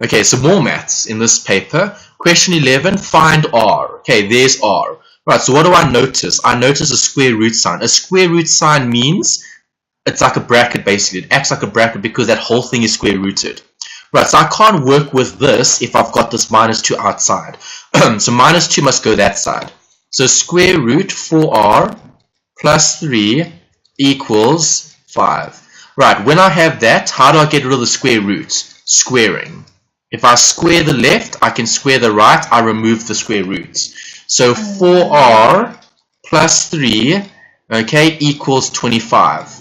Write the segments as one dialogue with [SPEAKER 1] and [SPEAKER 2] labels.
[SPEAKER 1] Okay, so more maths in this paper. Question 11, find R. Okay, there's R. Right, so what do I notice? I notice a square root sign. A square root sign means it's like a bracket basically. It acts like a bracket because that whole thing is square rooted. Right, so I can't work with this if I've got this minus 2 outside. So minus 2 must go that side. So square root 4R plus 3 equals 5. Right, when I have that, how do I get rid of the square root? Squaring. If I square the left, I can square the right, I remove the square roots. So 4R plus 3, okay, equals 25.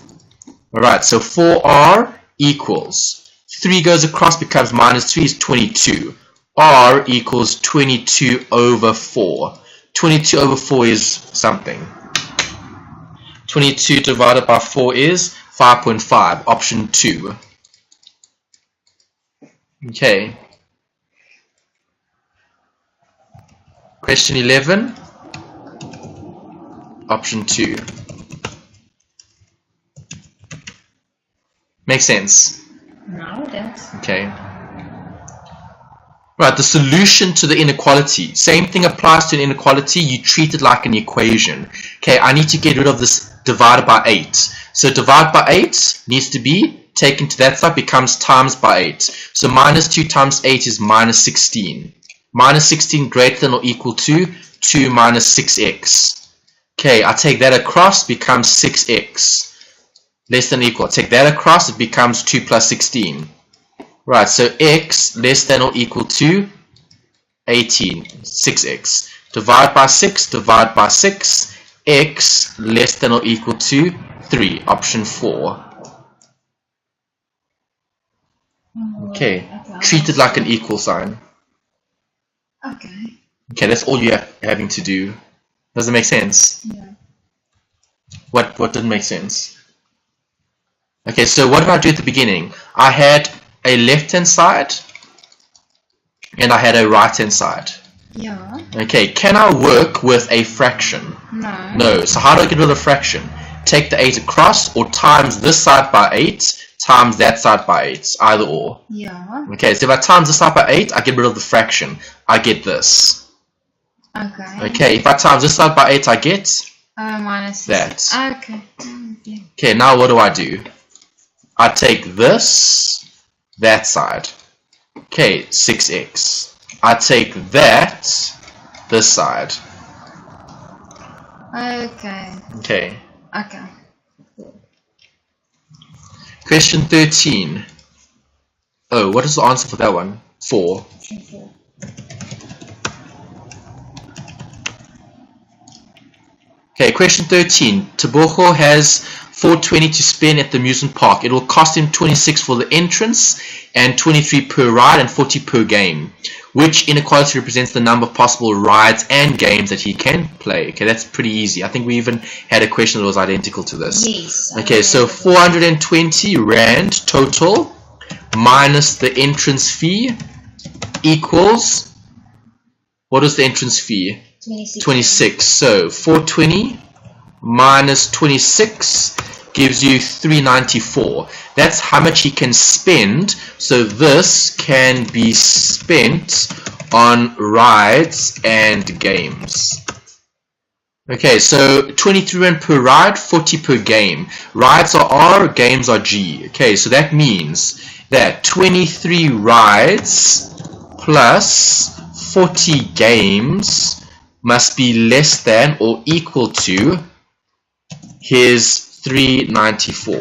[SPEAKER 1] Alright, so 4R equals, 3 goes across, becomes minus 3 is 22. R equals 22 over 4. 22 over 4 is something. 22 divided by 4 is 5.5, option 2. Okay. Question 11, option 2. Makes sense?
[SPEAKER 2] No, it does.
[SPEAKER 1] Okay. Right, the solution to the inequality. Same thing applies to an inequality. You treat it like an equation. Okay, I need to get rid of this divided by 8. So divide by 8 needs to be taken to that side, becomes times by 8. So minus 2 times 8 is minus 16. Minus 16 greater than or equal to 2 minus 6x. Okay, I take that across, becomes 6x. Less than or equal. Take that across, it becomes 2 plus 16. Right, so x less than or equal to 18, 6x. Divide by 6, divide by 6, x less than or equal to 3, option 4. Okay, treat it like an equal sign.
[SPEAKER 2] Okay.
[SPEAKER 1] Okay, that's all you're having to do. Does it make sense?
[SPEAKER 2] Yeah.
[SPEAKER 1] What didn't make sense? Okay, so what did I do at the beginning? I had a left-hand side and I had a right-hand side.
[SPEAKER 2] Yeah.
[SPEAKER 1] Okay, can I work with a fraction?
[SPEAKER 2] No.
[SPEAKER 1] No. So how do I get rid of a fraction? Take the 8 across or times this side by 8 times that side by 8. Either or.
[SPEAKER 2] Yeah.
[SPEAKER 1] Okay, so if I times this side by 8, I get rid of the fraction. I get this.
[SPEAKER 2] Okay.
[SPEAKER 1] Okay, if I times this side by 8, I get
[SPEAKER 2] minus
[SPEAKER 1] that.
[SPEAKER 2] Okay. Yeah.
[SPEAKER 1] Okay, now what do? I take this, that side. Okay, 6x. I take that, this side.
[SPEAKER 2] Okay.
[SPEAKER 1] Okay.
[SPEAKER 2] Okay.
[SPEAKER 1] Question 13. Oh, what is the answer for that one? 4. Okay, question 13. Tebogo has 420 to spend at the amusement park. It will cost him 26 for the entrance and 23 per ride and 40 per game. Which inequality represents the number of possible rides and games that he can play? Okay, that's pretty easy. I think we even had a question that was identical to this.
[SPEAKER 2] Yes.
[SPEAKER 1] Okay, so 420 Rand total minus the entrance fee equals, what is the entrance fee? 26. So 420 minus 26 gives you 394. That's how much he can spend. So this can be spent on rides and games. Okay, so 23 Rand per ride, 40 per game. Rides are R, games are G. Okay, so that means that 23 rides plus 40 games must be less than or equal to his 394.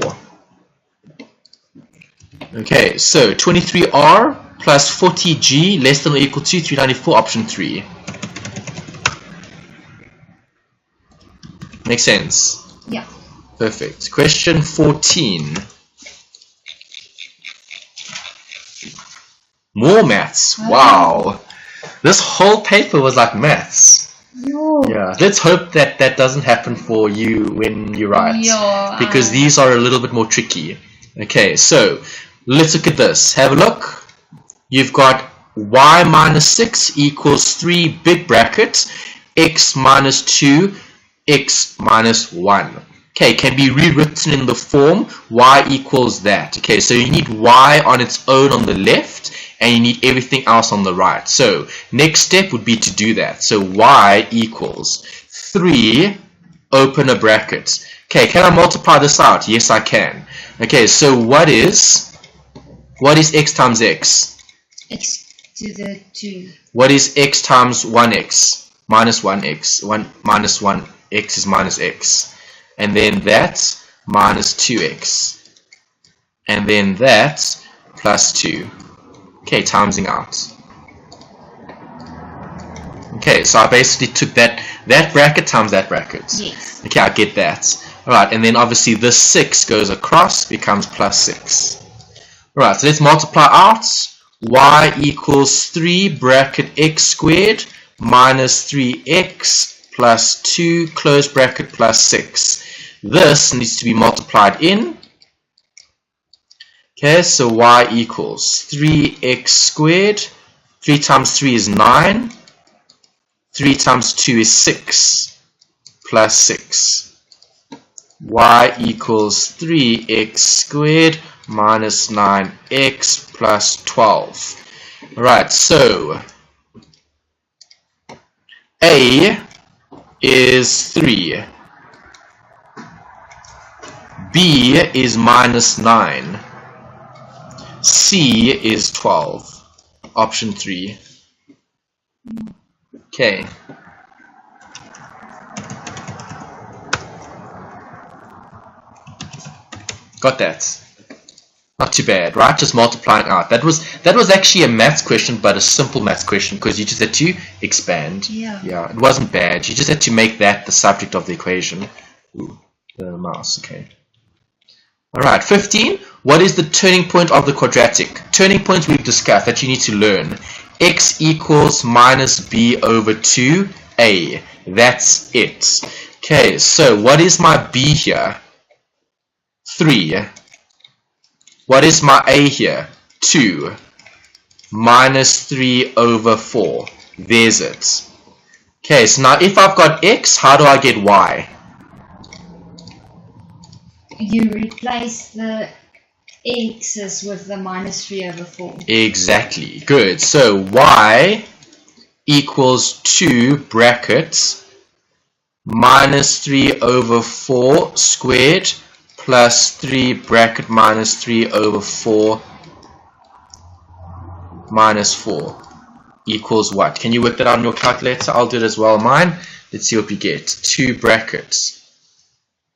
[SPEAKER 1] Okay, so 23R plus 40G less than or equal to 394, option 3. Makes sense?
[SPEAKER 2] Yeah.
[SPEAKER 1] Perfect. Question 14. More maths. Wow. This whole paper was like maths. Yeah, let's hope that that doesn't happen for you when you write, because these are a little bit more tricky. Okay, so let's look at this. Have a look. You've got y minus 6 equals 3 big bracket, x minus 2, x minus 1. Okay, can be rewritten in the form y equals that. Okay, so you need y on its own on the left and you need everything else on the right. So next step would be to do that. So y equals 3, open a bracket. Okay, can I multiply this out? Yes, I can. Okay, so what is x times x?
[SPEAKER 2] X to the 2.
[SPEAKER 1] What is x times 1x? Minus 1x. 1 minus 1x is minus x. And then that minus 2x. And then that plus 2. Okay, timesing out. Okay, so I basically took that bracket times that bracket.
[SPEAKER 2] Yes.
[SPEAKER 1] Okay, I get that. Alright, and then obviously this 6 goes across, becomes plus 6. Alright, so let's multiply out. Y equals 3 bracket x squared minus 3x plus 2 close bracket plus 6. This needs to be multiplied in. Okay, so y equals 3x squared. 3 times 3 is 9. 3 times 2 is 6 plus 6. Y equals 3x squared minus 9x plus 12. Alright, so A is 3. B is minus 9. C is 12. Option 3. Okay. Got that. Not too bad, right? Just multiplying out. That was actually a maths question, but a simple maths question because you just had to expand.
[SPEAKER 2] Yeah.
[SPEAKER 1] It wasn't bad. You just had to make that the subject of the equation. Ooh, the mouse. Okay. All right. 15. What is the turning point of the quadratic? Turning points we've discussed that you need to learn. X equals minus b over 2a. That's it. Okay. So what is my b here? 3. What is my a here? 2. Minus 3 over 4. There's it. Okay, so now if I've got x, how do I get y?
[SPEAKER 2] You replace the x's with the minus 3 over 4.
[SPEAKER 1] Exactly. Good. So y equals 2 brackets minus 3 over 4 squared plus 3 bracket minus 3 over 4 minus 4 equals what? Can you work that out on your calculator? I'll do it as well on mine. Let's see what we get. 2 brackets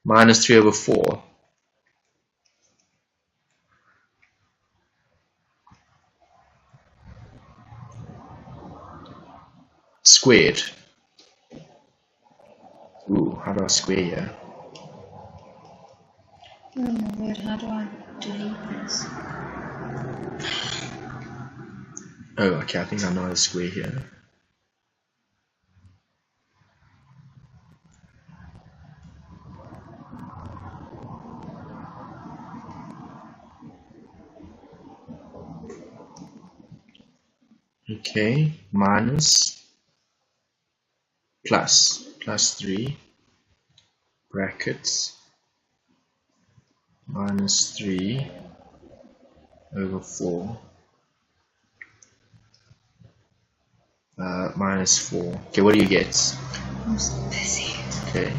[SPEAKER 1] minus 3 over 4 squared. Ooh, how do I square here?
[SPEAKER 2] Oh my word, how do I delete this?
[SPEAKER 1] Oh, okay, I think I know how to square here. Okay, minus plus 3 brackets minus 3 over 4 minus 4. Okay, what do you get?
[SPEAKER 2] I'm so busy.
[SPEAKER 1] Okay.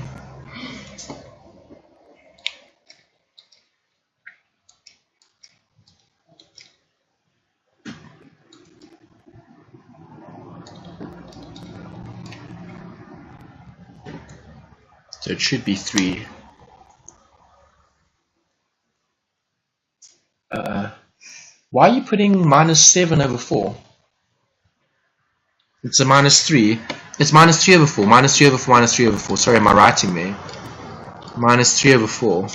[SPEAKER 1] So it should be 3. Why are you putting minus 7 over 4? It's a minus 3. It's minus 3 over 4. Minus 3 over 4, minus 3 over 4. Sorry, am I writing there? Minus 3 over 4.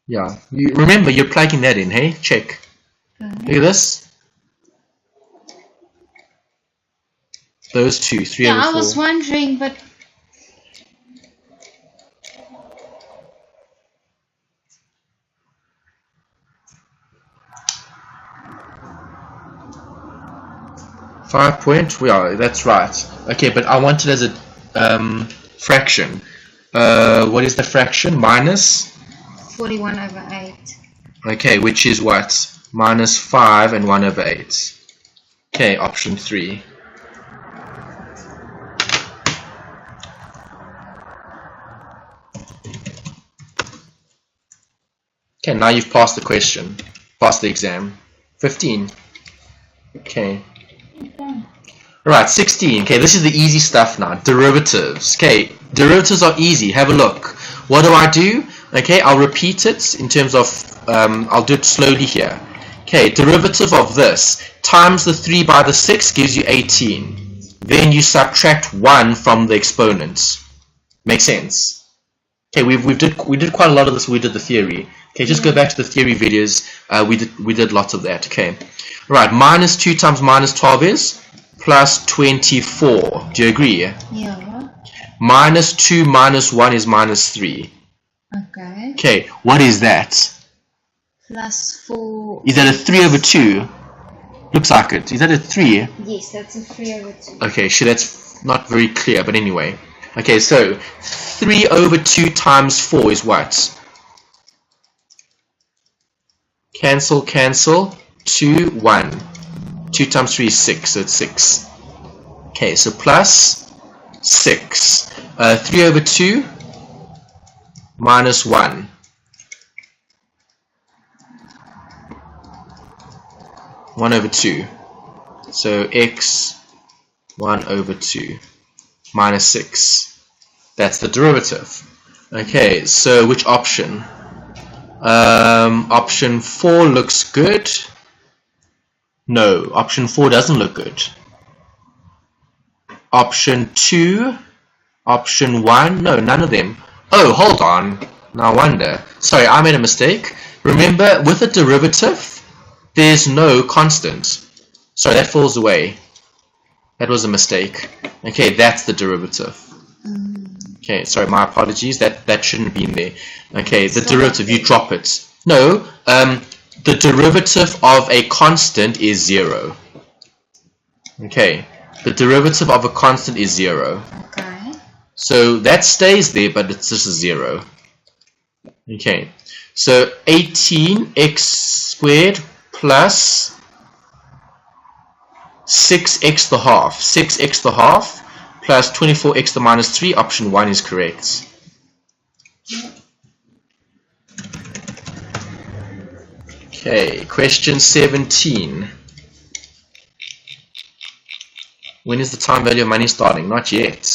[SPEAKER 1] Yeah. You remember, you're plugging that in, hey? Check. Look at this. Those two. 3 over 4.
[SPEAKER 2] I was wondering, but...
[SPEAKER 1] Yeah, that's right. Okay, but I want it as a fraction. What is the fraction? Minus?
[SPEAKER 2] 41 over 8.
[SPEAKER 1] Okay, which is what? minus 5 and 1 over 8. Okay, option 3. Okay, now you've passed the question, passed the exam. 15. Okay. Alright, 16. Okay, this is the easy stuff now. Derivatives. Okay, derivatives are easy. Have a look. What do? Okay, I'll repeat it in terms of, I'll do it slowly here. Okay, derivative of this times the 3 by the 6 gives you 18. Then you subtract 1 from the exponents. Make sense? Okay, we did quite a lot of this when we did the theory. Okay, just go back to the theory videos. We did lots of that. Okay, right. Minus 2 times minus 12 is plus 24. Do you agree?
[SPEAKER 2] Yeah.
[SPEAKER 1] Minus 2 minus 1 is minus 3.
[SPEAKER 2] Okay.
[SPEAKER 1] Okay, what is that?
[SPEAKER 2] Plus 4.
[SPEAKER 1] Is that a 3 over 2? Looks like it. Is that a 3?
[SPEAKER 2] Yes, that's a 3 over 2.
[SPEAKER 1] Okay, sure, that's not very clear, but anyway. Okay, so 3 over 2 times 4 is what? Cancel, cancel. 2, 1. 2 times 3 is 6, so it's 6. Okay, so plus 6. 3 over 2 minus 1. 1 over 2. So x 1 over 2 minus 6. That's the derivative. Okay, so which option? Option 4 looks good. No, option 4 doesn't look good. Option 2, option 1, no, none of them. Oh, hold on. No wonder. Sorry, I made a mistake. Remember, with a derivative, there's no constant. Sorry, that falls away. That was a mistake. Okay, that's the derivative. Okay, sorry, my apologies. That shouldn't have been there. Okay, the derivative, you drop it. No, the derivative of a constant is 0. Okay, the derivative of a constant is 0.
[SPEAKER 2] Okay.
[SPEAKER 1] So that stays there, but it's just a 0. Okay, so 18x squared plus 6x the half. 6x the half plus 24x the minus 3. Option 1 is correct. Okay, question 17. When is the time value of money starting? Not yet.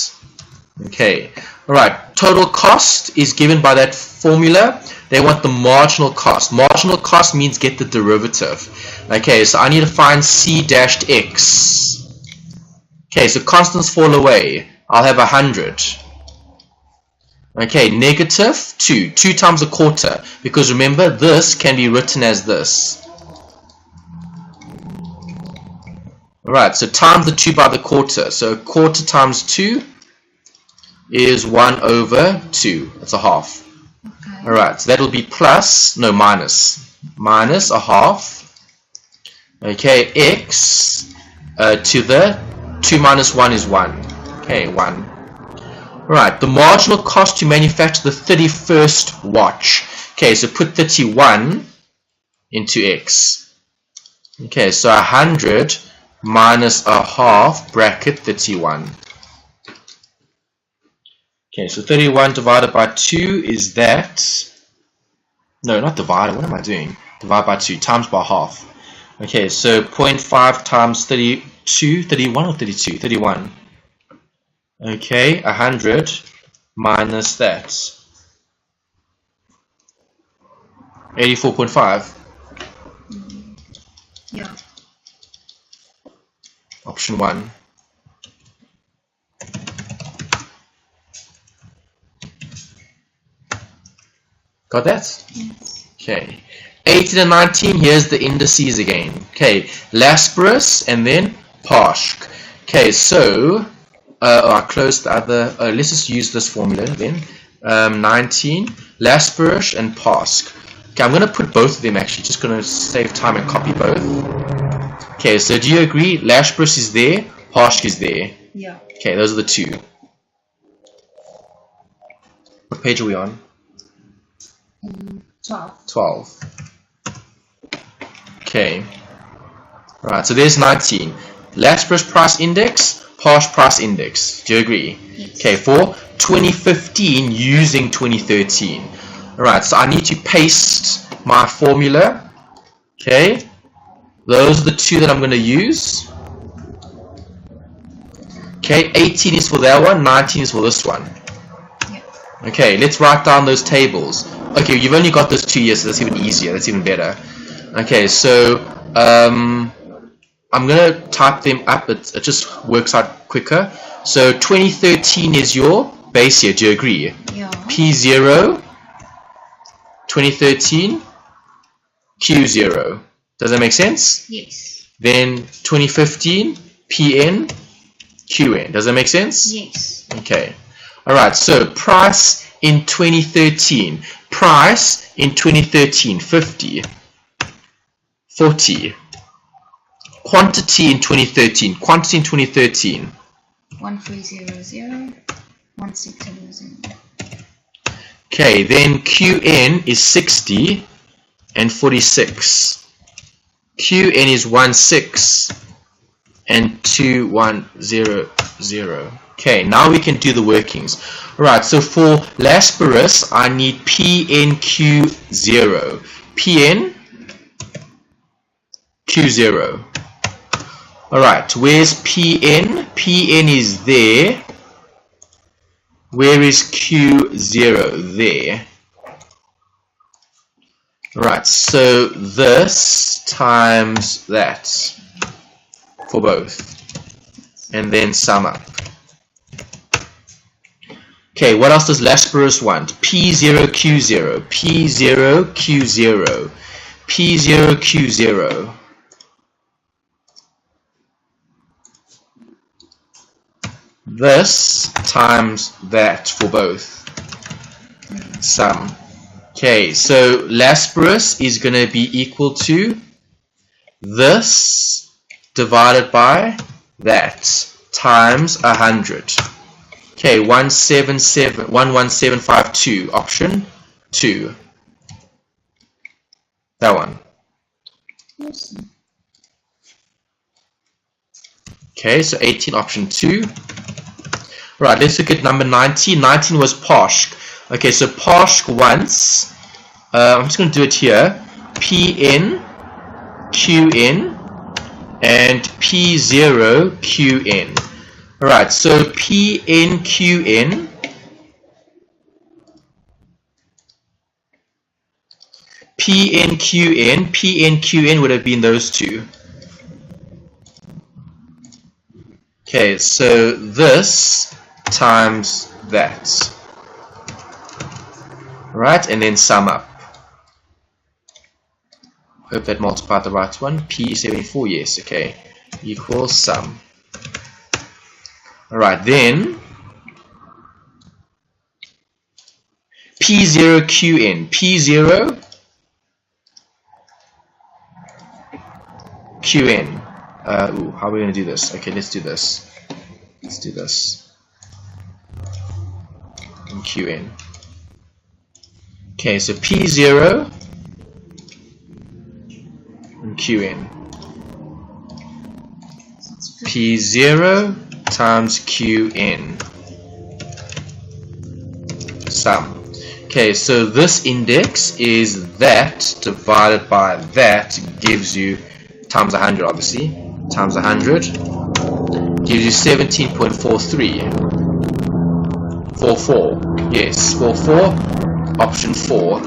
[SPEAKER 1] Okay, alright, total cost is given by that formula. They want the marginal cost. Marginal cost means get the derivative. Okay, so I need to find c dashed x. Okay, so constants fall away. I'll have 100. Okay, negative 2. 2 times a quarter. Because remember, this can be written as this. Alright, so times the 2 by the quarter. So a quarter times 2 is 1 over 2. That's a half.
[SPEAKER 2] Okay.
[SPEAKER 1] Alright, so that will be plus, no, minus. Minus a half. Okay, x to the 2 minus 1 is 1. Okay, 1. Right, the marginal cost to manufacture the 31st watch. Okay, so put 31 into x. Okay, so 100 minus a half bracket 31. Okay, so 31 divided by 2 is that. No, not divided. What am I doing? Divide by 2 times by half. Okay, so 0.5 times 32, 31 or 32? 31. Okay, 100 minus that. 84.5.
[SPEAKER 2] Yeah.
[SPEAKER 1] Option 1. Got that?
[SPEAKER 2] Yes.
[SPEAKER 1] Okay. 18 and 19, here's the indices again. Okay, Lasperus and then Parshk. Okay, so I closed the other. Let's just use this formula then. 19, Lasperus and Parshk. Okay, I'm going to put both of them actually. Just going to save time and copy both. Okay, so do you agree? Lasperus is there, Parshk is there.
[SPEAKER 2] Yeah.
[SPEAKER 1] Okay, those are the two. What page are we on?
[SPEAKER 2] 12.
[SPEAKER 1] 12. Okay. Right, so there's 19. Last first price index, Posh price index. Do you agree?
[SPEAKER 2] Yes.
[SPEAKER 1] Okay, for 2015 using 2013. Alright, so I need to paste my formula. Okay. Those are the two that I'm going to use. Okay, 18 is for that one, 19 is for this one. Okay, let's write down those tables. Okay, you've only got those 2 years, so that's even easier, that's even better. Okay, so I'm going to type them up, it just works out quicker. So 2013 is your base year, do you agree?
[SPEAKER 2] Yeah.
[SPEAKER 1] P0, 2013, Q0. Does that make sense?
[SPEAKER 2] Yes.
[SPEAKER 1] Then 2015, PN, QN. Does that make sense?
[SPEAKER 2] Yes.
[SPEAKER 1] Okay. Alright, so price in 2013. Price in 2013, 50. 40. Quantity in 2013. Quantity in 2013.
[SPEAKER 2] 1300, 1600.
[SPEAKER 1] Okay, then QN is 60 and 46. QN is 16 and 2100. Okay, now we can do the workings. Alright, so for Lasperus, I need PNQ0. PNQ0. Alright, where's PN? PN is there. Where is Q0? There. Alright, so this times that for both. And then sum up. Okay, what else does Lasperus want? P0, Q0. P0, Q0. P0, Q0. This times that for both. Sum. Okay, so Lasperus is going to be equal to this divided by that times 100. Okay, 11752, option 2. That one.
[SPEAKER 2] Awesome.
[SPEAKER 1] Okay, so 18, option 2. Right, let's look at number 19. 19 was Poshk. Okay, so Poshk wants, I'm just going to do it here, PN, QN, and P0, QN. Alright, so PN, QN, PN, QN would have been those two. Okay, so this times that. Right, and then sum up. Hope that multiplied the right one. P74, yes, okay. Equals sum. Alright, then P0, QN. P0, QN. How are we going to do this? Okay, let's do this. Let's do this. And QN. Okay, so P0 and QN. P0 times QN. Sum. Okay, so this index is that divided by that gives you times 100, obviously. Times 100 gives you 17.43. 44. Yes, 44. Option 4.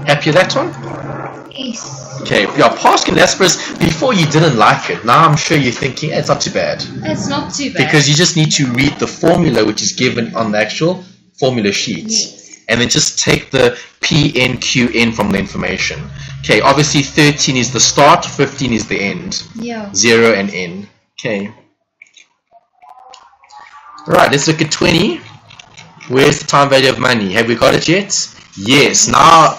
[SPEAKER 1] Happy with that one?
[SPEAKER 2] Yes.
[SPEAKER 1] Okay, yeah, Poshk and Lasperus, before you didn't like it. Now I'm sure you're thinking, it's not too bad.
[SPEAKER 2] It's not too bad.
[SPEAKER 1] Because you just need to read the formula which is given on the actual formula sheet.
[SPEAKER 2] Yes.
[SPEAKER 1] And then just take the PN, QN from the information. Okay, obviously 13 is the start, 15 is the end.
[SPEAKER 2] Yeah.
[SPEAKER 1] 0 and N. Okay. Alright, let's look at 20. Where's the time value of money? Have we got it yet? Yes. Now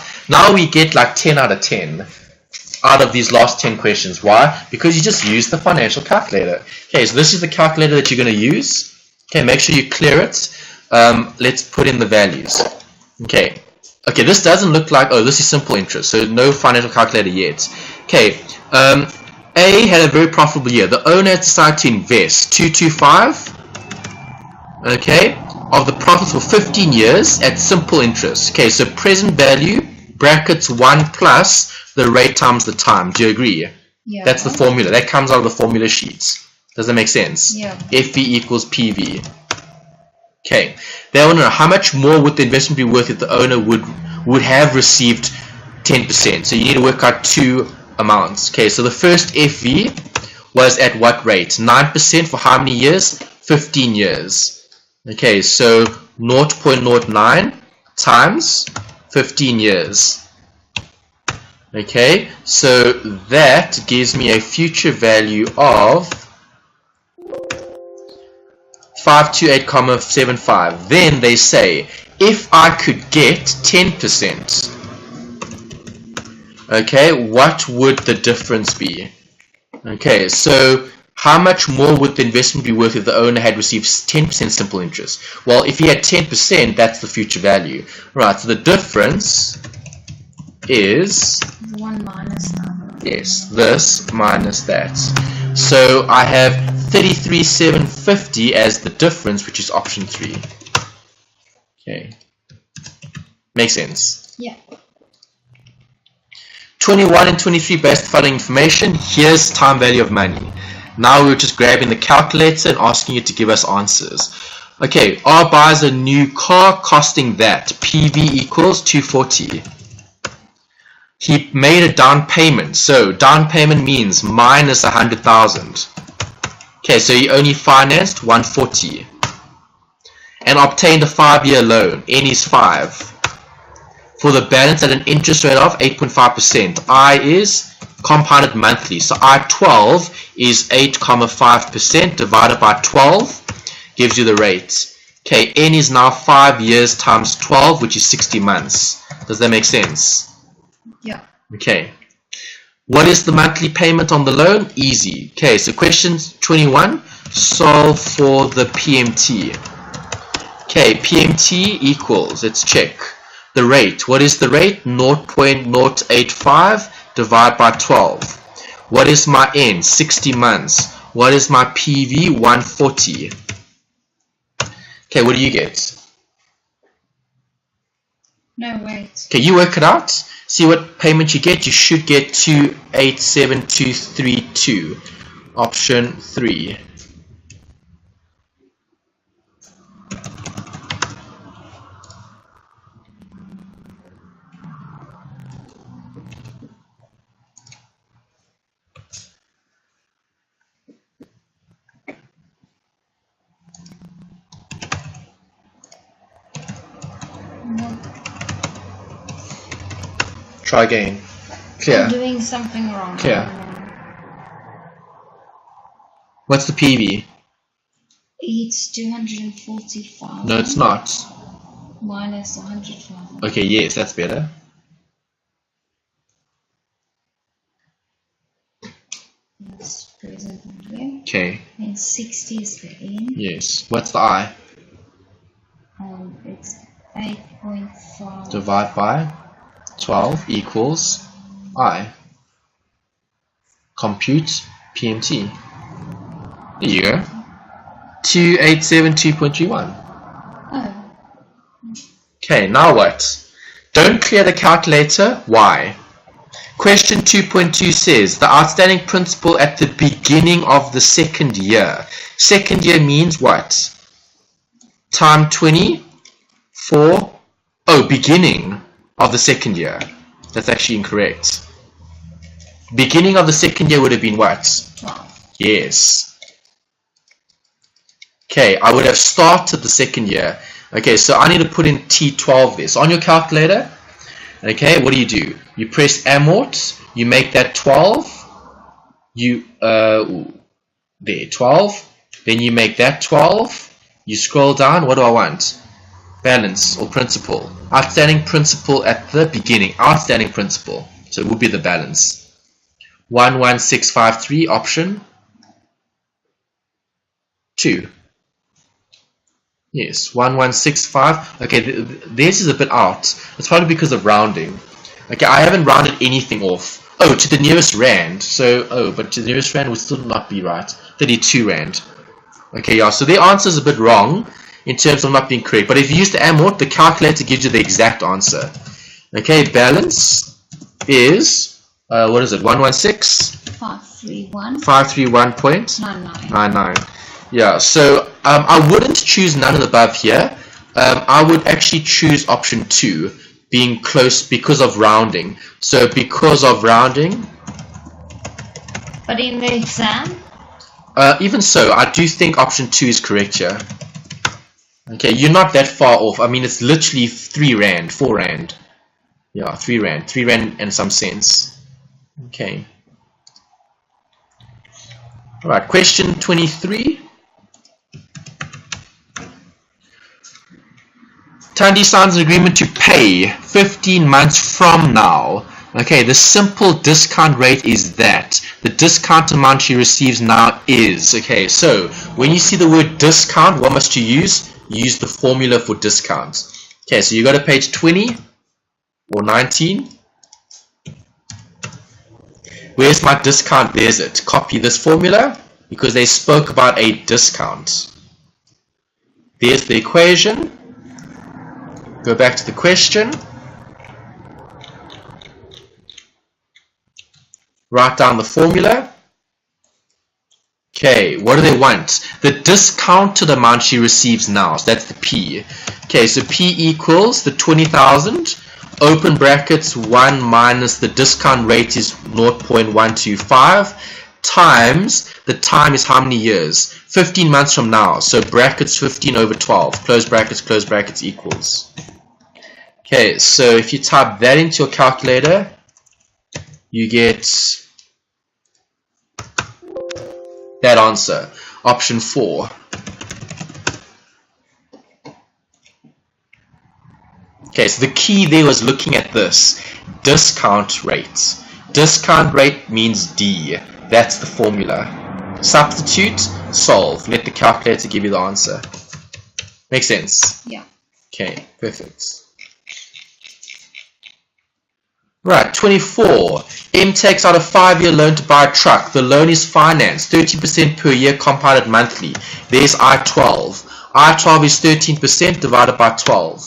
[SPEAKER 1] we get like 10 out of 10 out of these last 10 questions. Why? Because you just use the financial calculator. Okay, so this is the calculator that you're going to use. Okay, make sure you clear it. Let's put in the values. Okay. Okay, this doesn't look like, oh, this is simple interest, so no financial calculator yet. Okay, A had a very profitable year. The owner decided to invest 225, okay, of the profits for 15 years at simple interest. Okay, so present value, brackets 1 plus the rate times the time. Do you agree?
[SPEAKER 2] Yeah.
[SPEAKER 1] That's the formula. That comes out of the formula sheets. Does that make sense?
[SPEAKER 2] Yeah.
[SPEAKER 1] FV equals PV. Okay, they want to know how much more would the investment be worth if the owner would have received 10%. So you need to work out two amounts. Okay, so the first FV was at what rate? 9% for how many years? 15 years. Okay, so 0.09 times 15 years. Okay, so that gives me a future value of 528,75. Then they say, if I could get 10%, okay, what would the difference be? Okay, so how much more would the investment be worth if the owner had received 10% simple interest? Well, if he had 10%, that's the future value. Right, so the difference is
[SPEAKER 2] 1 minus that.
[SPEAKER 1] Yes, this minus that. So I have 33,750 as the difference, which is option 3. Okay. Makes sense?
[SPEAKER 2] Yeah.
[SPEAKER 1] 21 and 23 based on the following information. Here's time value of money. Now we're just grabbing the calculator and asking it to give us answers. Okay, R buys a new car costing that. PV equals 240. He made a down payment. So down payment means minus 100,000. Okay, so he only financed 140 and obtained a 5-year loan. N is 5 for the balance at an interest rate of 8.5%. I is compounded monthly. So I12 is 8.5% divided by 12 gives you the rate. Okay, N is now 5 years times 12, which is 60 months. Does that make sense?
[SPEAKER 2] Yeah.
[SPEAKER 1] Okay. What is the monthly payment on the loan? Easy. Okay, so question 21. Solve for the PMT. Okay, PMT equals, let's check. The rate. What is the rate? 0.085 divided by 12. What is my N? 60 months. What is my PV? 140. Okay, what do you get?
[SPEAKER 2] No, wait.
[SPEAKER 1] Okay, you work it out. See what payment you get. You should get 287232. Option 3.
[SPEAKER 2] No.
[SPEAKER 1] Try again. Clear.
[SPEAKER 2] I'm doing something wrong.
[SPEAKER 1] Clear. What's the PV?
[SPEAKER 2] It's 245.
[SPEAKER 1] No, it's not.
[SPEAKER 2] Minus 105.
[SPEAKER 1] Okay, yes, that's better.
[SPEAKER 2] That's present value.
[SPEAKER 1] Okay,
[SPEAKER 2] And 60 is the N.
[SPEAKER 1] yes. What's the I?
[SPEAKER 2] It's 8.5.
[SPEAKER 1] Divide by 12 equals I. Compute PMT. There you go. 2872.31.
[SPEAKER 2] Oh.
[SPEAKER 1] Okay, now what? Don't clear the calculator. Why? Question 2.2 says the outstanding principal at the beginning of the second year. Second year means what? Time 20 for, beginning of the second year. That's actually incorrect. Beginning of the second year would have been what?
[SPEAKER 2] 12.
[SPEAKER 1] Yes. Okay, I would have started the second year. Okay, so I need to put in T12 there. So on your calculator, okay, what do? You press amort, you make that 12, there, 12, then you make that 12, you scroll down, what do I want? Balance or principal. Outstanding principal at the beginning, outstanding principal. So it would be the balance. 11653, option 2. Yes, 1165. Okay, this is a bit out. It's probably because of rounding. Okay, I haven't rounded anything off. Oh, to the nearest rand. So, oh, but to the nearest rand would still not be right. 32 rand. Okay, yeah, so the answer is a bit wrong in terms of not being correct. But if you use the amort, the calculator gives you the exact answer. Okay, balance is, what is it, 116?
[SPEAKER 2] 531.
[SPEAKER 1] 531.99. Yeah, so I wouldn't choose none of the above here. I would actually choose option 2, being close because of rounding. So because of rounding.
[SPEAKER 2] But in the exam?
[SPEAKER 1] Even so, I do think option 2 is correct here. Okay, you're not that far off. I mean, it's literally 3 rand, 4 rand. Yeah, 3 rand. 3 rand and some cents. Okay. Alright, question 23. Tandy signs an agreement to pay 15 months from now. Okay, the simple discount rate is that. The discount amount she receives now is. Okay, so when you see the word discount, what must you use? Use the formula for discount. Okay, so you go to page 20 or 19. Where's my discount? There's it. Copy this formula because they spoke about a discount. There's the equation. Go back to the question. Write down the formula. Okay, what do they want? The discounted amount she receives now. So that's the P. Okay, so P equals the 20,000. Open brackets 1 minus the discount rate is 0.125 times the time is how many years? 15 months from now. So brackets 15 over 12. Close brackets equals. Okay, so if you type that into your calculator, you get that answer, option 4. Okay, so the key there was looking at this, discount rate. Discount rate means D. That's the formula. Substitute, solve. Let the calculator give you the answer. Make sense?
[SPEAKER 2] Yeah.
[SPEAKER 1] Okay, perfect. Right, 24. M takes out a 5-year loan to buy a truck. The loan is financed, 30% per year compounded monthly. There's I-12. I-12 is 13% divided by 12.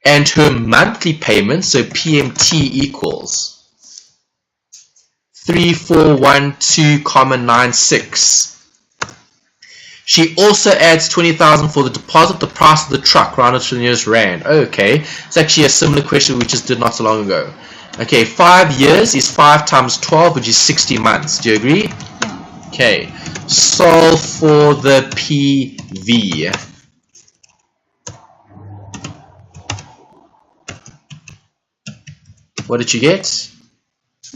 [SPEAKER 1] And her monthly payment, so PMT equals 3412,96. She also adds 20,000 for the deposit, the price of the truck, rounded to the nearest rand. Okay, it's actually a similar question we just did not so long ago. Okay, 5 years is 5 times 12, which is 60 months. Do you agree?
[SPEAKER 2] Yeah.
[SPEAKER 1] Okay, solve for the PV. What did you get?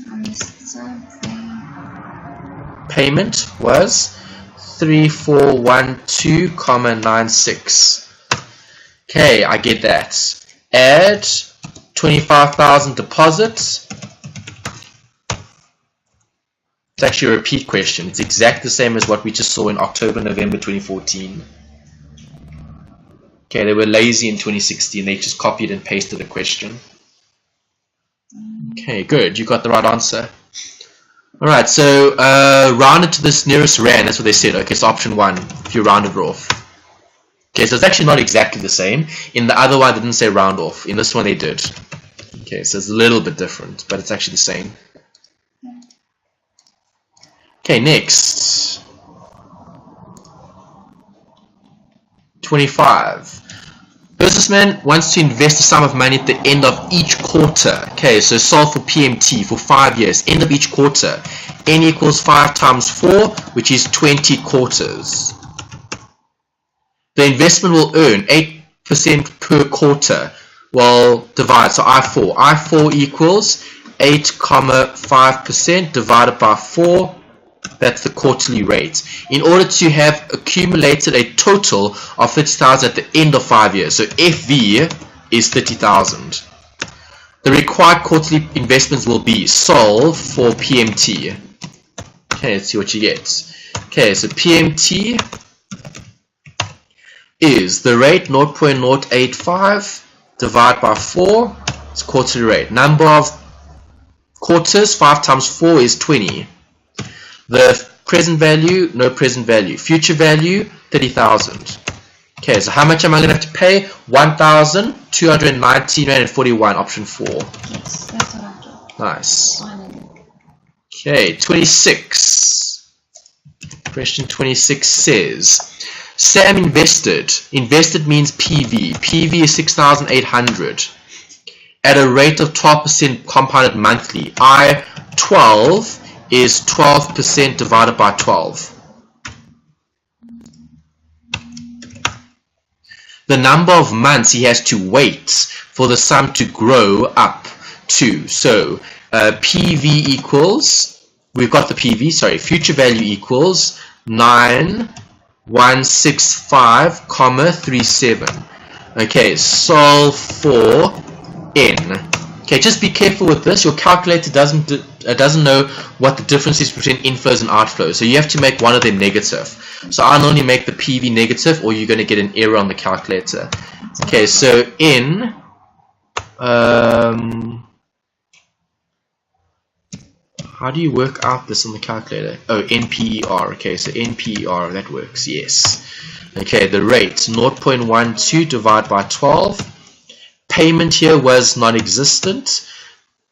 [SPEAKER 2] I missed something.
[SPEAKER 1] Payment was 3412,96. Okay, I get that. Add 25,000 deposits. It's actually a repeat question. It's exactly the same as what we just saw in October, November 2014. Okay, they were lazy in 2016. They just copied and pasted the question. Okay, good. You got the right answer. Alright, so round it to this nearest rand. That's what they said. Okay, so option 1, if you round it off. Okay, so it's actually not exactly the same. In the other one, they didn't say round off. In this one, they did. Okay, so it's a little bit different, but it's actually the same. Okay, next. 25. Businessman wants to invest a sum of money at the end of each quarter. Okay, so solve for PMT for 5 years. End of each quarter. N equals 5 times 4, which is 20 quarters. The investment will earn 8% per quarter. Well, divide. So I4. I4 equals 8,5% divided by 4. That's the quarterly rate. In order to have accumulated a total of 30,000 at the end of 5 years. So FV is 30,000. The required quarterly investments will be solve for PMT. Okay, let's see what you get. Okay, so PMT is the rate 0.085 divided by 4. It's quarterly rate. Number of quarters, 5 times 4 is 20. The present value, no present value. Future value, 30,000. Okay, so how much am I going to have to pay? 1,219.41, option 4.
[SPEAKER 2] Yes, that's what I got.
[SPEAKER 1] Nice.
[SPEAKER 2] Finally.
[SPEAKER 1] Okay, 26. Question 26 says, say I'm invested. Invested means PV. PV is 6,800 at a rate of 12% compounded monthly. I12 is 12% divided by 12. The number of months he has to wait for the sum to grow up to. So PV equals, we've got the PV, sorry, future value equals 9165,37. Okay, solve for N. Okay, just be careful with this. Your calculator doesn't know what the difference is between inflows and outflows. So you have to make one of them negative. So I'll only make the PV negative, or you're going to get an error on the calculator. Okay, so N, how do you work out this on the calculator? Oh, NPER. Okay, so NPER, that works, yes. Okay, the rate, 0.12 divided by 12. Payment here was non-existent.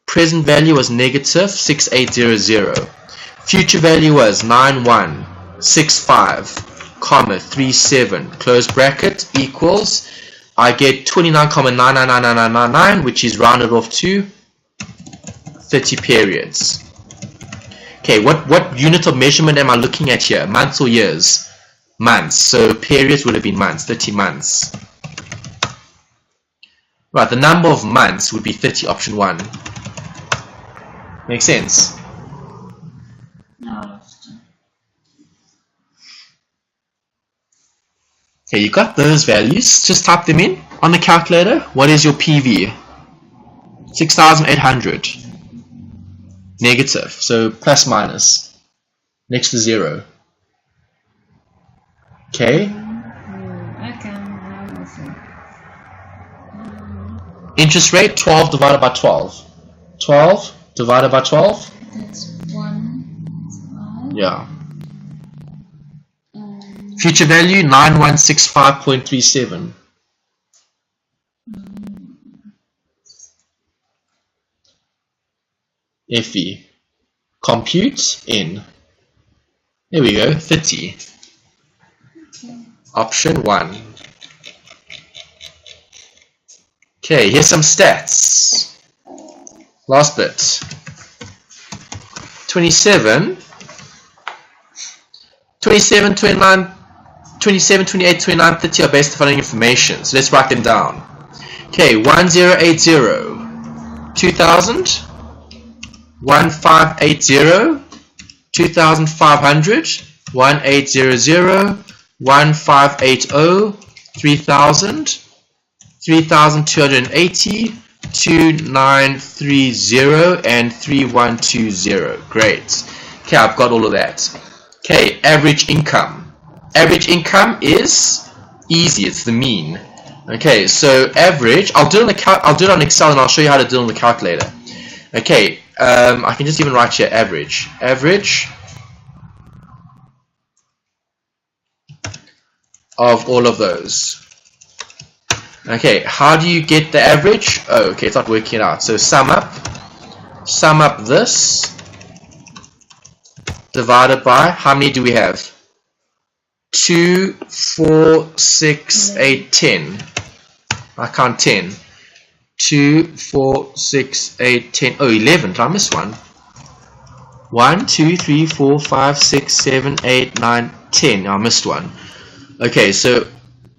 [SPEAKER 1] Present value was negative 6800. Future value was 9165,37 close bracket equals, I get 29,99999, which is rounded off to 30 periods. Okay, what unit of measurement am I looking at here? Months or years? Months. So periods would have been months, 30 months. Right, the number of months would be 30, option 1. Make sense?
[SPEAKER 2] No.
[SPEAKER 1] Okay, you got those values. Just type them in on the calculator. What is your PV? 6,800. Negative, so plus minus. Next to 0. Okay. Interest rate, 12 divided by 12. 12 divided by 12?
[SPEAKER 2] That's 1.
[SPEAKER 1] Yeah. Future value, 9165.37. FE. Compute N. There we go, 30. Option 1. Okay, here's some stats. Last bit. 27, 28, 29, 30 are based on the following information. So let's write them down. Okay, 1080, 2000, 1580, 2500, 1800, 1580, 3000, 3280, 2930, and 3120. Great. Okay, I've got all of that. Okay, average income. Average income is easy, it's the mean. Okay, so average, I'll do it on Excel and I'll show you how to do it on the calculator. Okay, I can just even write here average. Average of all of those. Okay, how do you get the average? Oh, okay, it's not working it out. So sum up this divided by, how many do we have? 2, 4, 6, 8, 10. I count 10. 2, 4, 6, 8, 10. Oh, 11. Did I miss one? 1, 2, 3, 4, 5, 6, 7, 8, 9, 10. I missed one. Okay, so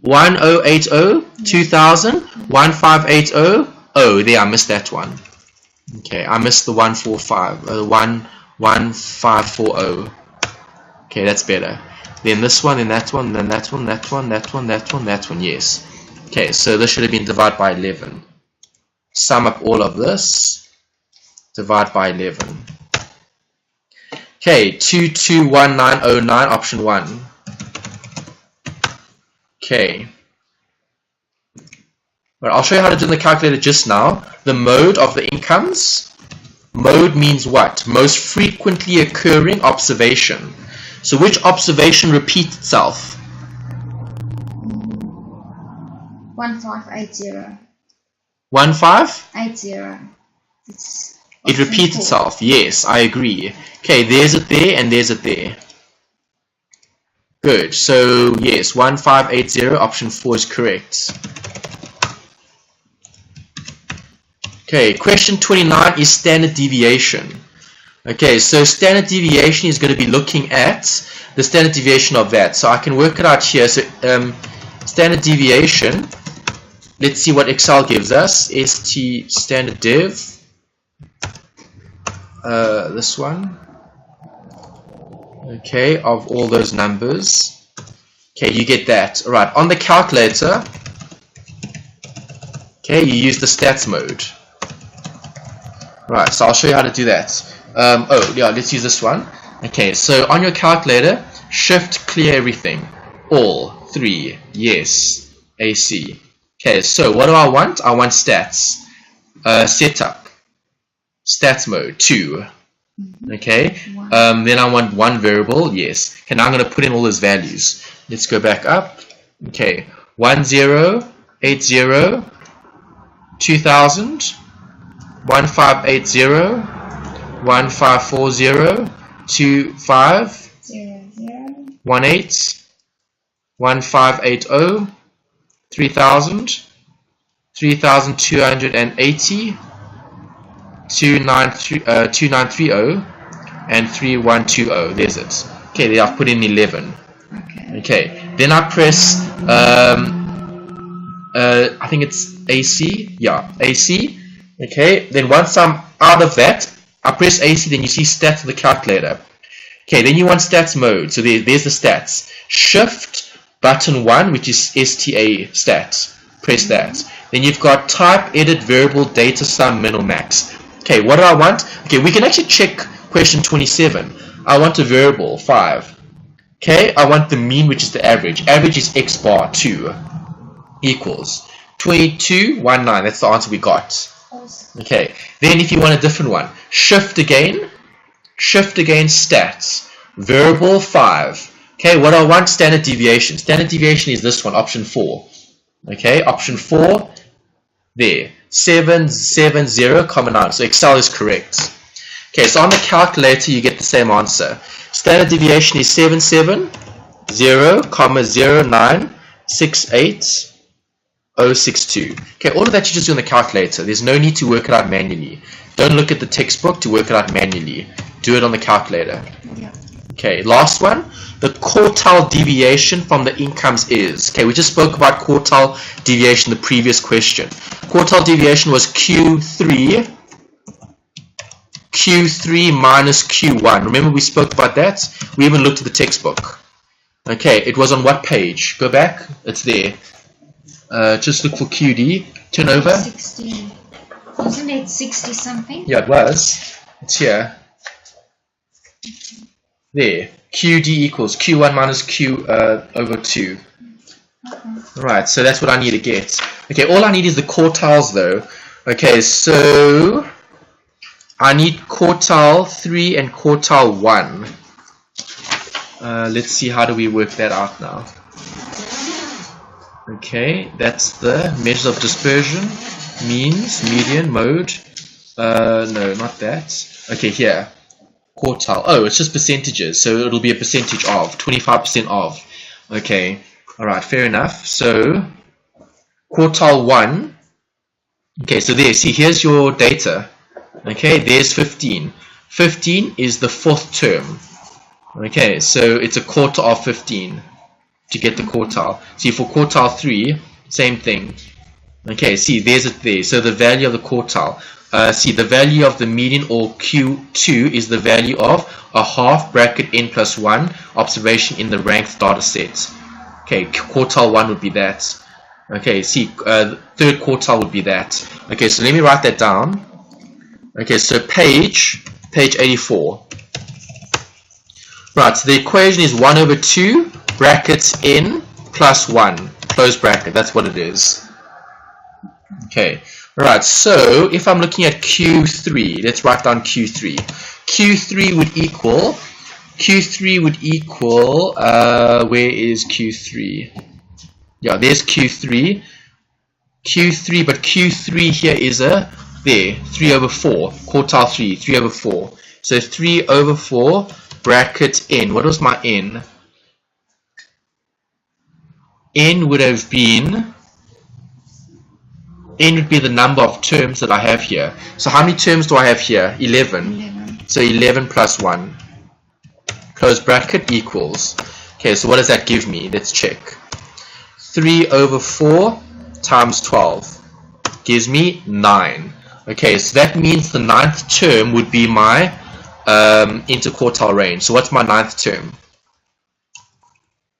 [SPEAKER 1] 1080, 2000, 1580. Oh, there, I missed that one. Okay, I missed the 1540. Okay, that's better. Then this one, then that one, then that one, that one, that one, that one, that one. Yes. Okay, so this should have been divided by 11. Sum up all of this. Divide by 11. Okay, 221909, option 1. Okay, Right, I'll show you how to do in the calculator just now. The mode of the incomes. Mode means what? Most frequently occurring observation. So which observation repeats itself?
[SPEAKER 2] 1580.
[SPEAKER 1] 1580. It repeats itself. Yes, I agree. Okay, there's it there and there's it there. Good. So yes, 1580, option 4 is correct. Okay, question 29 is standard deviation. Okay, so standard deviation is going to be looking at the standard deviation of that. So I can work it out here. So standard deviation, let's see what Excel gives us. ST standard dev. This one. Okay, of all those numbers. Okay, you get that. Alright, on the calculator, okay, you use the stats mode. Right, so I'll show you how to do that. Oh, yeah, let's use this one. Okay, so on your calculator, shift clear everything. All, 3, yes, AC. Okay, so what do I want? I want stats. Setup. Stats mode, 2. Okay, then I want 1 variable, yes. Okay, now I'm going to put in all those values. Let's go back up. Okay, 1080, 2000. 1580, 1540, 25, 18, 1580, 3000, 3280, 2930, and 3120. There's it. Okay, there I've put in 11. Okay, then I press I think it's AC. Yeah, AC. Okay, then once I'm out of that, I press AC, then you see stats of the calculator. Okay, then you want stats mode. So there's the stats. Shift button 1, which is STA stats. Press that. Then you've got type, edit, variable, data, sum, min or max. Okay, what do I want? Okay, we can actually check question 27. I want a variable, 5. Okay, I want the mean, which is the average. Average is x bar 2 equals 2219. That's the answer we got. Okay, then if you want a different one, shift again, stats, variable 5. Okay, what I want? Standard deviation. Standard deviation is this one, option 4. Okay, option 4, there, 770,9. So Excel is correct. Okay, so on the calculator you get the same answer. Standard deviation is 770,0968. 062. Okay, all of that you just do on the calculator. There's no need to work it out manually. Don't look at the textbook to work it out manually. Do it on the calculator. Yeah. Okay, last one. The quartile deviation from the incomes is. Okay, we just spoke about quartile deviation in the previous question. Quartile deviation was Q3 minus Q1. Remember we spoke about that? We even looked at the textbook. Okay, it was on what page? Go back. It's there. Just look for QD. Turn over.
[SPEAKER 2] 60. Wasn't it 60 something?
[SPEAKER 1] Yeah, it was. It's here. There. QD equals Q1 minus Q over 2. Right, so that's what I need to get. Okay, all I need is the quartiles though. Okay, so I need quartile 3 and quartile 1. Let's see, how do we work that out now? Okay, that's the measures of dispersion, means, median, mode. No, not that. Okay, here. Quartile. Oh, it's just percentages, so it'll be a percentage of, 25% of. Okay, alright, fair enough. So, quartile 1. Okay, so there, see, here's your data. Okay, there's 15. 15 is the 4th term. Okay, so it's a quarter of 15. To get the quartile. See, for quartile 3, same thing. Okay, see, there's it there. So the value of the quartile. See, the value of the median, or Q2, is the value of a half bracket n plus 1 observation in the ranked data set. Okay, quartile 1 would be that. Okay, see, third quartile would be that. Okay, so let me write that down. Okay, so page 84. Right, so the equation is 1 over 2 brackets n plus 1, close bracket, that's what it is. Okay, alright, so if I'm looking at Q3, let's write down Q3. Q3 would equal, where is Q3? Yeah, there's Q3. Q3, but Q3 here is there, 3 over 4, quartile 3 over 4. So 3 over 4, bracket n. What was my n? N would be the number of terms that I have here. So how many terms do I have here? 11. So 11 plus 1. Close bracket equals. Okay, so what does that give me? Let's check. 3 over 4 times 12 gives me 9. Okay, so that means the 9th term would be my interquartile range. So what's my 9th term?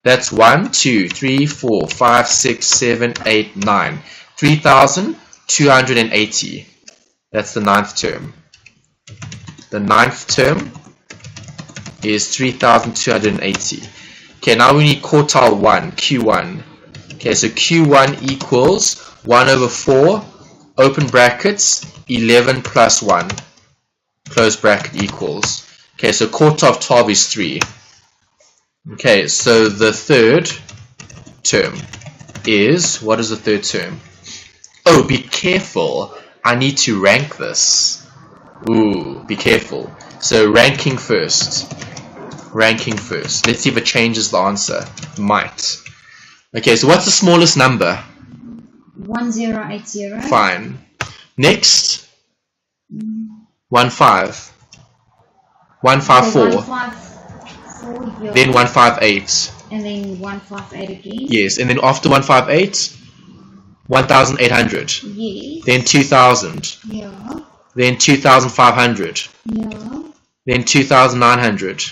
[SPEAKER 1] That's 1, 2, 3, 4, 5, 6, 7, 8, 9. 3,280. That's the 9th term. The 9th term is 3,280. Okay, now we need quartile 1, Q1. Okay, so Q1 equals 1 over 4, open brackets, 11 plus 1, close bracket equals. Okay, so quartile of 12 is 3. Okay, so the third term is, what is the third term? Oh, be careful. I need to rank this. Ooh, be careful. So ranking first. Ranking first. Let's see if it changes the answer. Might. Okay, so what's the smallest number?
[SPEAKER 2] 1080.
[SPEAKER 1] Fine. Next. 15. 154.
[SPEAKER 2] 154, yeah.
[SPEAKER 1] Then 158.
[SPEAKER 2] And then 158 again.
[SPEAKER 1] Yes, and then after 158, 1800.
[SPEAKER 2] Yes.
[SPEAKER 1] Then 2000.
[SPEAKER 2] Yeah.
[SPEAKER 1] Then 2500.
[SPEAKER 2] Yeah.
[SPEAKER 1] Then 2900.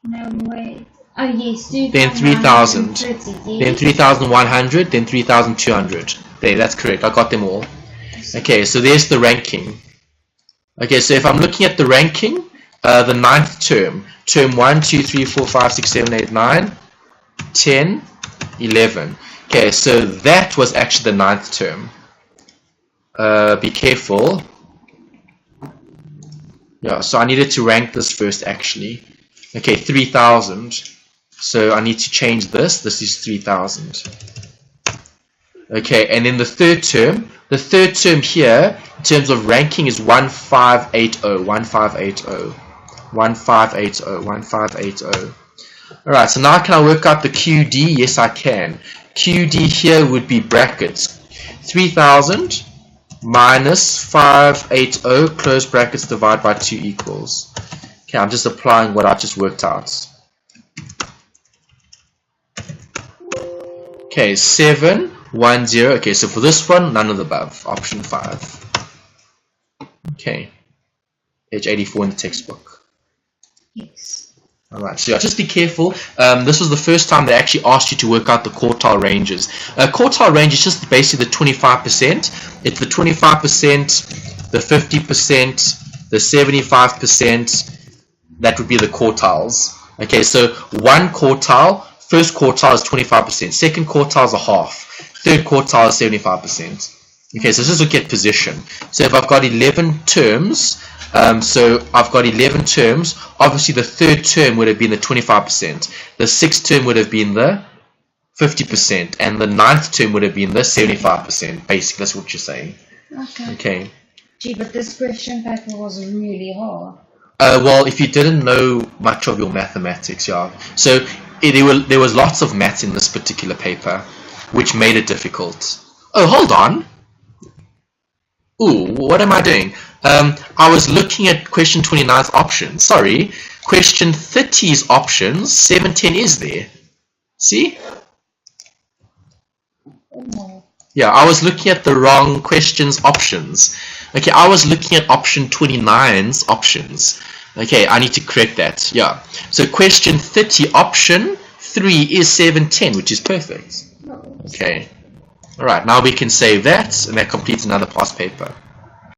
[SPEAKER 2] No, wait. Oh, yes.
[SPEAKER 1] Then 3000.
[SPEAKER 2] Yes.
[SPEAKER 1] Then 3100. Then 3200. There, that's correct. I got them all. Okay, so there's the ranking. Okay, so if I'm looking at the ranking, the 9th term, term 1, 2, 3, 4, 5, 6, 7, 8, 9, 10, 11. Okay, so that was actually the 9th term. Be careful. Yeah, so I needed to rank this first actually. Okay, 3000. So I need to change this. This is 3000. Okay, and then the third term here, in terms of ranking, is 1580. 1580. 1580. 1580. Alright, so now can I work out the QD? Yes, I can. QD here would be brackets. 3000 minus 580, close brackets, divide by 2 equals. Okay, I'm just applying what I just worked out. Okay, 710. Okay, so for this one, none of the above. Option 5. Okay. Page 84 in the textbook.
[SPEAKER 2] Yes.
[SPEAKER 1] Alright, so yeah, just be careful. This was the first time they actually asked you to work out the quartile ranges. Quartile range is just basically the 25%. It's the 25%, the 50%, the 75%. That would be the quartiles. Okay, so one quartile, first quartile is 25%, second quartile is a half, third quartile is 75%. Okay, so let's look at position. So if I've got 11 terms, obviously the third term would have been the 25%, the sixth term would have been the 50%, and the 9th term would have been the 75%. Basically, that's what you're saying. Okay.
[SPEAKER 2] Gee, but this question paper was really hard.
[SPEAKER 1] Well, if you didn't know much of your mathematics, yeah. So there was lots of maths in this particular paper, which made it difficult. Oh, hold on. Ooh, what am I doing? I was looking at question 29's options. Sorry, question 30's options. 710 is there. See?
[SPEAKER 2] Oh.
[SPEAKER 1] Yeah, I was looking at the wrong question's options. Okay, I was looking at option 29's options. Okay, I need to correct that. Yeah. So question 30, option 3 is 710, which is perfect. Okay. Alright, now we can save that, and that completes another past paper.